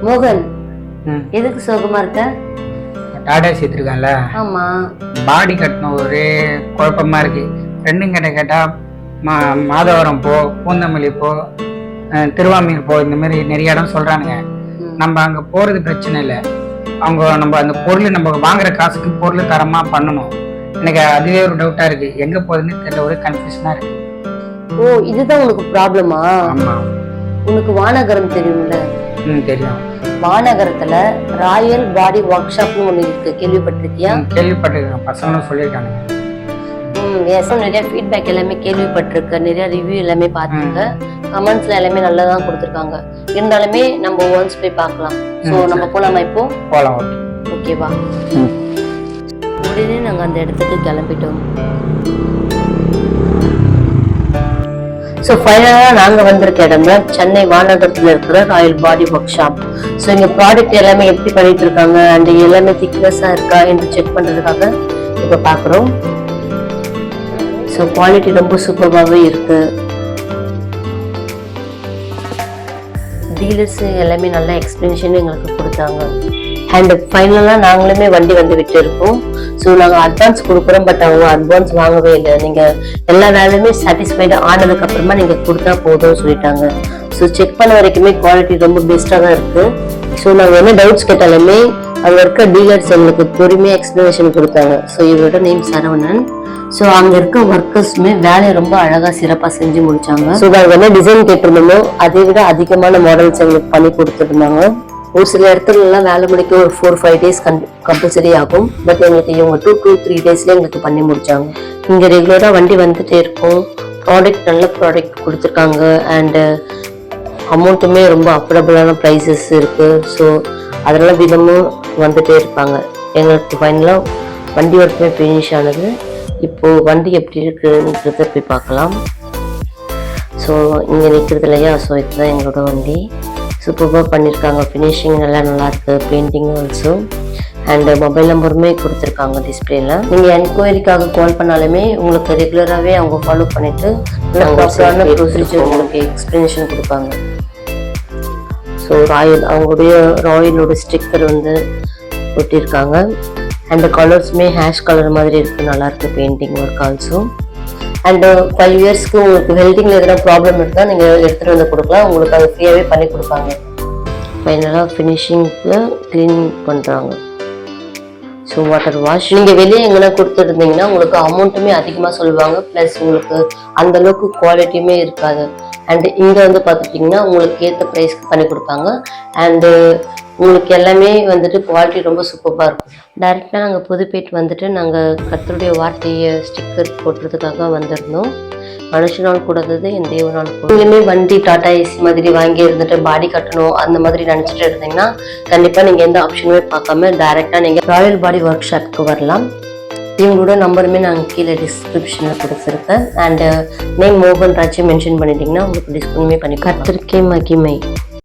மோகன், எதுக்கு சோகமா இருக்க? டாடா சேர்த்துருக்கான்ல, ஆமா. பாடி கட்டணும் ஒரே குழப்பமா இருக்கு. ஃப்ரெண்டுங்க கிட்ட கேட்டா மாதவரம் போ, பூந்தமல்லி போ, திருவாமூர் போ, இந்த மாதிரி நிறைய இடம் சொல்றானுங்க. நம்ம அங்க போறது பிரச்சனை இல்லை, அவங்க நம்ம அந்த பொருள் நம்ம வாங்குற காசுக்கு பொருள் தரமா பண்ணணும். எனக்கு அதுவே ஒரு டவுட்டா இருக்கு, எங்க போகுதுன்னு தெரியல, ஒரு கன்ஃபியூஷனா இருக்கு. ஓ, இதுதான் உனக்கு ப்ராப்ளமா? ஆமா. உனக்கு வானகரம் தெரியும்ல? தெரியும். வானகரத்துல ராயல் பாடி ஒர்க் ஷாப்னு ஒண்ணு இருக்கு, கேள்விப்பட்டிருக்கியா? கேள்விப்பட்டிருக்கேன், பசங்களும் சொல்லியிருக்கானுங்க. நிறைய ஃபீட்பேக் எல்லாமே கேள்விப்பட்டிருக்க, நிறைய ரிவ்யூ எல்லாமே பார்த்துருக்க, கமெண்ட்ஸ்ல எல்லாமே நல்லா தான் கொடுத்துருக்காங்க. இருந்தாலுமே நம்ம ஒன்ஸ் போய் பார்க்கலாம். ஸோ நம்ம போலாமா? இப்போ போலாம். ஓகேவா? உடனே நாங்கள் அந்த இடத்துக்கு கிளம்பிட்டோம். ஸோ ஃபைனலாக நாங்கள் வந்திருக்க இடம் தான் சென்னை வானகரத்தில் இருக்கிற ராயல் பாடி ஒர்க் ஷாப். ஸோ இங்கே ப்ராடக்ட் எல்லாமே எப்படி பண்ணிட்டு இருக்காங்க அண்ட் எல்லாமே திக்னஸாக இருக்கா என்று செக் பண்ணுறதுக்காக இப்போ பார்க்குறோம். ஸோ குவாலிட்டி ரொம்ப சூப்பராகவே இருக்கு. டீலர்ஸ் எல்லாமே நல்ல எக்ஸ்பிளனேஷன் எங்களுக்கு கொடுத்தாங்க. அண்ட் ஃபைனலாக நாங்களுமே வண்டி வந்து விட்டு இருக்கோம். ஸோ நாங்கள் அட்வான்ஸ் கொடுக்குறோம், பட் அவங்க அட்வான்ஸ் வாங்கவே இல்லை. நீங்கள் எல்லா வேலையுமே சாட்டிஸ்ஃபைடு ஆனதுக்கு அப்புறமா நீங்கள் கொடுத்தா போதும்னு சொல்லிட்டாங்க. ஸோ செக் பண்ண வரைக்குமே குவாலிட்டி ரொம்ப பெஸ்ட்டாக தான் இருக்கு. ஸோ நாங்கள் என்ன டவுட்ஸ் கேட்டாலுமே அங்கே இருக்க டீலர்ஸ் எங்களுக்கு பொறுமையாக எக்ஸ்பிளனேஷன் கொடுத்தாங்க. ஸோ இவரோட நேம் சரவணன். ஸோ அங்கே இருக்க ஒர்க்கர்ஸுமே வேலையை ரொம்ப அழகாக சிறப்பாக செஞ்சு முடிச்சாங்க. ஸோ நாங்கள் என்ன டிசைன் கேட்டிருந்தோமோ அதை விட அதிகமான மாடல்ஸ் எங்களுக்கு பண்ணி கொடுத்துருந்தாங்க. ஒரு சில இடத்துலலாம் வேலை முடிக்க ஒரு 4-5 days கம்பல்சரி ஆகும், பட் எங்களுக்கு இவங்க 2 to 3 daysல எங்களுக்கு பண்ணி முடிச்சாங்க. இங்கே ரெகுலராக வண்டி வந்துட்டே இருக்கும். ப்ராடக்ட் நல்ல ப்ராடக்ட் கொடுத்துருக்காங்க அண்டு அமௌண்ட்டுமே ரொம்ப அஃபோர்டபுளான ப்ரைஸஸ் இருக்குது. ஸோ அதெல்லாம் தினமும் வந்துட்டே இருப்பாங்க. எங்களுக்கு ஃபைனலாக வண்டி ஒர்க்குமே ஃபினிஷ் ஆனது. இப்போது வண்டி எப்படி இருக்குன்றத போய் பார்க்கலாம். ஸோ இங்கே நிற்கிறது இல்லையா, ஸோ இதுதான் எங்களோட வண்டி. சூப்பராக பண்ணியிருக்காங்க, ஃபினிஷிங் எல்லாம் நல்லாயிருக்கு, பெயிண்டிங் ஆல்சோ. அண்ட் மொபைல் நம்பருமே கொடுத்துருக்காங்க டிஸ்பிளேல. நீங்கள் என்கொயரிக்காக கால் பண்ணாலுமே உங்களுக்கு ரெகுலராகவே அவங்க ஃபாலோ பண்ணிவிட்டு ப்ராப்பரான ப்ரொசீஜர் உங்களுக்கு எக்ஸ்ப்ளனேஷன் கொடுப்பாங்க. ஸோ அவங்களுடைய ராயலோட ஸ்டிக்கர் வந்து ஒட்டியிருக்காங்க. அண்ட் கலர்ஸுமே ஹேஷ் கலர் மாதிரி இருக்குது, நல்லாயிருக்கு பெயிண்டிங் ஒர்க் ஆல்சோ. அண்டு 5 yearsக்கு உங்களுக்கு வெல்டிங்கில் எதனா ப்ராப்ளம் இருந்தால் நீங்கள் எடுத்துகிட்டு வந்து கொடுக்கலாம், உங்களுக்கு அதை ஃப்ரீயாகவே பண்ணி கொடுப்பாங்க. ஃபைனலாக ஃபினிஷிங்கில் க்ளீன் பண்ணுறாங்க. ஸோ வாட்டர் வாஷ் நீங்கள் வெளியே எங்கன்னா கொடுத்துருந்தீங்கன்னா உங்களுக்கு அமௌண்ட்டுமே அதிகமாக சொல்லுவாங்க, ப்ளஸ் உங்களுக்கு அந்தளவுக்கு குவாலிட்டியுமே இருக்காது. அண்டு இங்கே வந்து பார்த்துட்டிங்கன்னா உங்களுக்கு ஏற்ற ப்ரைஸ்க்கு பண்ணி கொடுப்பாங்க. அண்டு உங்களுக்கு எல்லாமே வந்துட்டு குவாலிட்டி ரொம்ப சூப்பராக இருக்கும். டைரெக்டாக நாங்கள் புதுப்பேட் வந்துட்டு நாங்கள் கர்த்தருடைய வார்த்தையை ஸ்டிக்கர் போட்டுறதுக்காக வந்திருந்தோம். மனுஷனால் கூடாதது என் தேவனால் கூட. நீங்களுமே வண்டி டாடா ஏசி மாதிரி வாங்கி இருந்துட்டு பாடி கட்டணும் அந்த மாதிரி நினச்சிட்டு இருந்தீங்கன்னா கண்டிப்பாக நீங்கள் எந்த ஆப்ஷனுமே பார்க்காம டைரெக்டாக நீங்கள் ராயல் பாடி ஒர்க் ஷாப்க்கு வரலாம். இவங்களோட நம்பருமே நாங்கள் கீழே டிஸ்கிரிப்ஷனில் கொடுத்துருக்கேன். அண்டு நேம் மோகன் ராஜ் மென்ஷன் பண்ணிட்டீங்கன்னா உங்களுக்கு டிஸ்கவுண்ட்மே பண்ணி. கர்த்தருக்கே மகிமை.